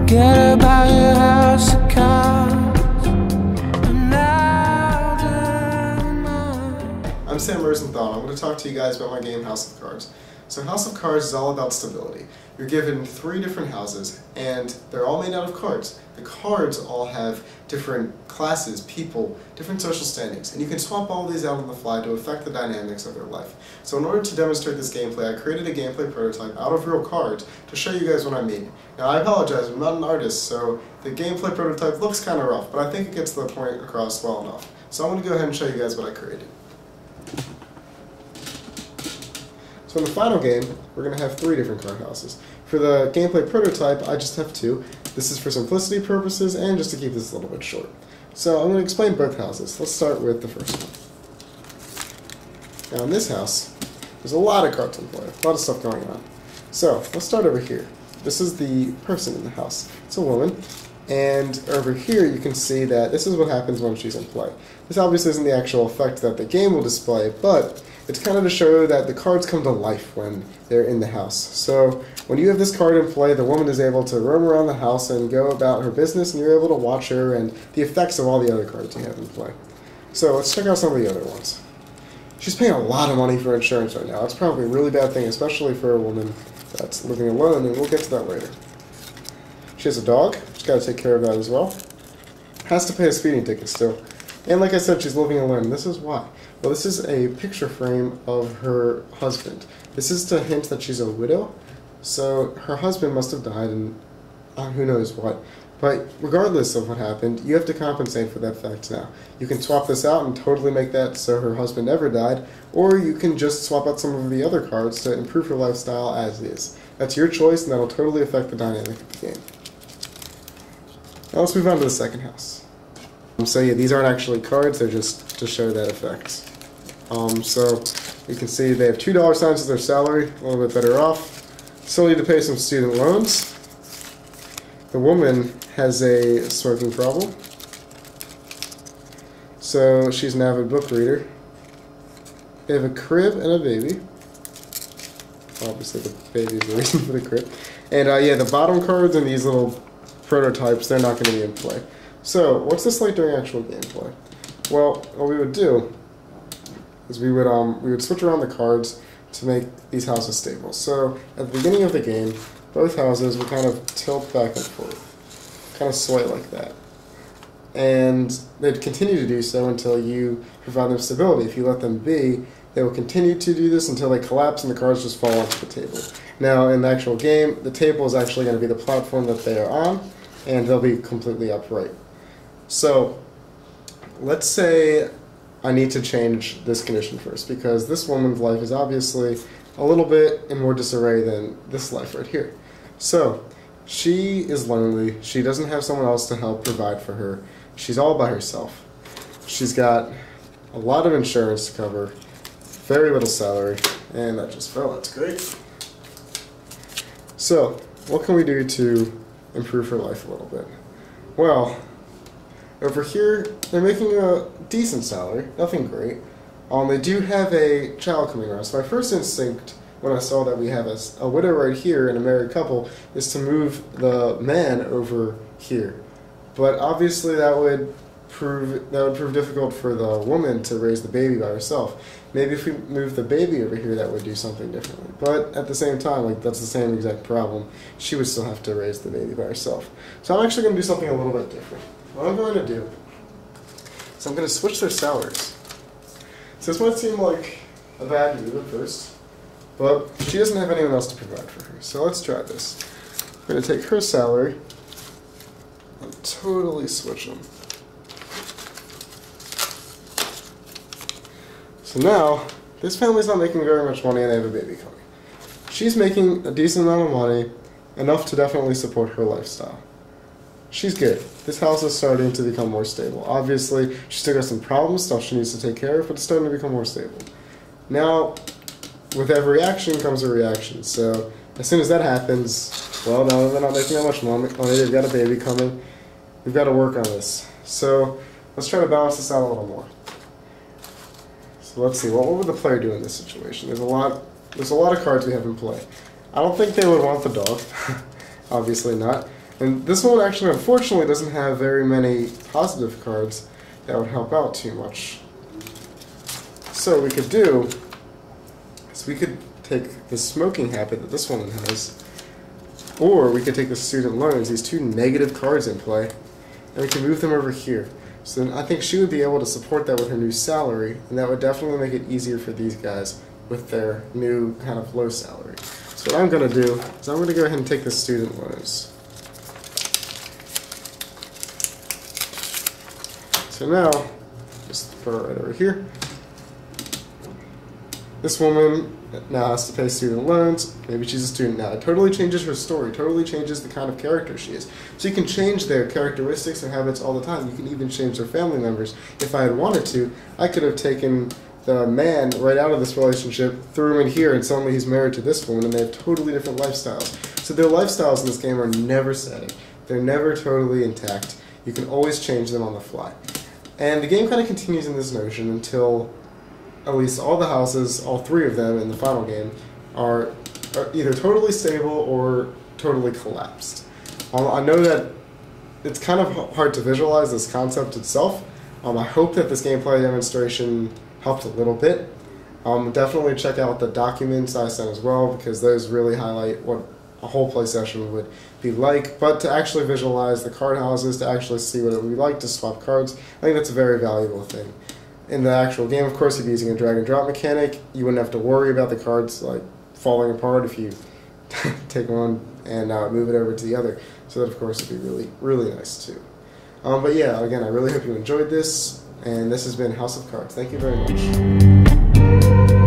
Forget about your house of cards. I'm now down mine. I'm Sam Rosenthal, and I'm going to talk to you guys about my game House of Cards. So House of Cards is all about stability. You're given 3 different houses, and they're all made out of cards. The cards all have different classes, people, different social standings, and you can swap all these out on the fly to affect the dynamics of their life. So in order to demonstrate this gameplay, I created a gameplay prototype out of real cards to show you guys what I mean. Now I apologize, I'm not an artist, so the gameplay prototype looks kind of rough, but I think it gets the point across well enough. So I'm going to go ahead and show you guys what I created. So in the final game, we're going to have 3 different card houses. For the gameplay prototype, I just have 2. This is for simplicity purposes and just to keep this a little bit short. So I'm going to explain both houses. Let's start with the first one. Now in this house, there's a lot of cards in play, a lot of stuff going on. So let's start over here. This is the person in the house. It's a woman. And over here you can see that this is what happens when she's in play. This obviously isn't the actual effect that the game will display, but it's kind of to show that the cards come to life when they're in the house. So when you have this card in play, the woman is able to roam around the house and go about her business, and you're able to watch her and the effects of all the other cards you have in play. So let's check out some of the other ones. She's paying a lot of money for insurance right now. It's probably a really bad thing, especially for a woman that's living alone, and we'll get to that later. She has a dog. She's got to take care of that as well. Has to pay a speeding ticket still. And like I said, she's living alone. This is why. Well, this is a picture frame of her husband. This is to hint that she's a widow. So her husband must have died and who knows what. But regardless of what happened, you have to compensate for that fact now. You can swap this out and totally make that so her husband never died, or you can just swap out some of the other cards to improve her lifestyle as is. That's your choice, and that will totally affect the dynamic of the game. Now let's move on to the second house. So yeah, these aren't actually cards, they're just to show that effect. So you can see they have $2 signs as their salary, a little bit better off. Still need to pay some student loans. The woman has a smoking problem. So she's an avid book reader. They have a crib and a baby. Obviously the baby is the reason for the crib. And yeah, the bottom cards and these little prototypes, they're not going to be in play. So, what's this like during actual gameplay? Well, what we would do is we would switch around the cards to make these houses stable. So, at the beginning of the game, both houses would kind of tilt back and forth, kind of sway like that. And they'd continue to do so until you provide them stability. If you let them be, they will continue to do this until they collapse and the cards just fall onto the table. Now, in the actual game, the table is actually going to be the platform that they are on, and they'll be completely upright. So, let's say I need to change this condition first, because this woman's life is obviously a little bit in more disarray than this life right here. So, she is lonely. She doesn't have someone else to help provide for her. She's all by herself. She's got a lot of insurance to cover, very little salary, and that just fell. That's great. So, what can we do to improve her life a little bit? Well, over here, they're making a decent salary, nothing great. They do have a child coming around, so my first instinct when I saw that we have a widow right here and a married couple is to move the man over here. But obviously that would prove difficult for the woman to raise the baby by herself. Maybe if we move the baby over here, that would do something differently. But at the same time, like, that's the same exact problem. She would still have to raise the baby by herself. So I'm actually going to do something a little bit different. What I'm going to do is I'm going to switch their salaries. So this might seem like a bad move at first, but she doesn't have anyone else to provide for her. So let's try this. We're going to take her salary and totally switch them. So now, this family's not making very much money and they have a baby coming. She's making a decent amount of money, enough to definitely support her lifestyle. She's good. This house is starting to become more stable. Obviously, she still got some problems, stuff she needs to take care of, but it's starting to become more stable. Now, with every action comes a reaction. So, as soon as that happens, well, now they're not making that much money, they've got a baby coming. We've got to work on this. So, let's try to balance this out a little more. So let's see, what would the player do in this situation? There's a lot of cards we have in play. I don't think they would want the dog. Obviously not. And this one actually, unfortunately, doesn't have very many positive cards that would help out too much. So what we could do is we could take the smoking habit that this woman has, or we could take the student loans, these two negative cards in play, and we can move them over here. So then I think she would be able to support that with her new salary, and that would definitely make it easier for these guys with their new kind of low salary. So what I'm going to do is I'm going to go ahead and take the student loans. So now, just put it right over here. This woman now has to pay student loans. Maybe she's a student now. It totally changes her story, totally changes the kind of character she is. So you can change their characteristics and habits all the time. You can even change their family members. If I had wanted to, I could have taken the man right out of this relationship, threw him in here, and suddenly he's married to this woman, and they have totally different lifestyles. So their lifestyles in this game are never static. They're never totally intact. You can always change them on the fly. And the game kind of continues in this notion until at least all the houses, all three of them in the final game, are either totally stable or totally collapsed. I know that it's kind of hard to visualize this concept itself. I hope that this gameplay demonstration helped a little bit. Definitely check out the documents I sent as well, because those really highlight what a whole play session would be like. But to actually visualize the card houses, to actually see what it would be like to swap cards, I think that's a very valuable thing. In the actual game, of course, if you're using a drag and drop mechanic, you wouldn't have to worry about the cards like falling apart if you take one and move it over to the other. So that, of course, would be really, really nice too. But yeah, again, I really hope you enjoyed this, and this has been House of Cards. Thank you very much.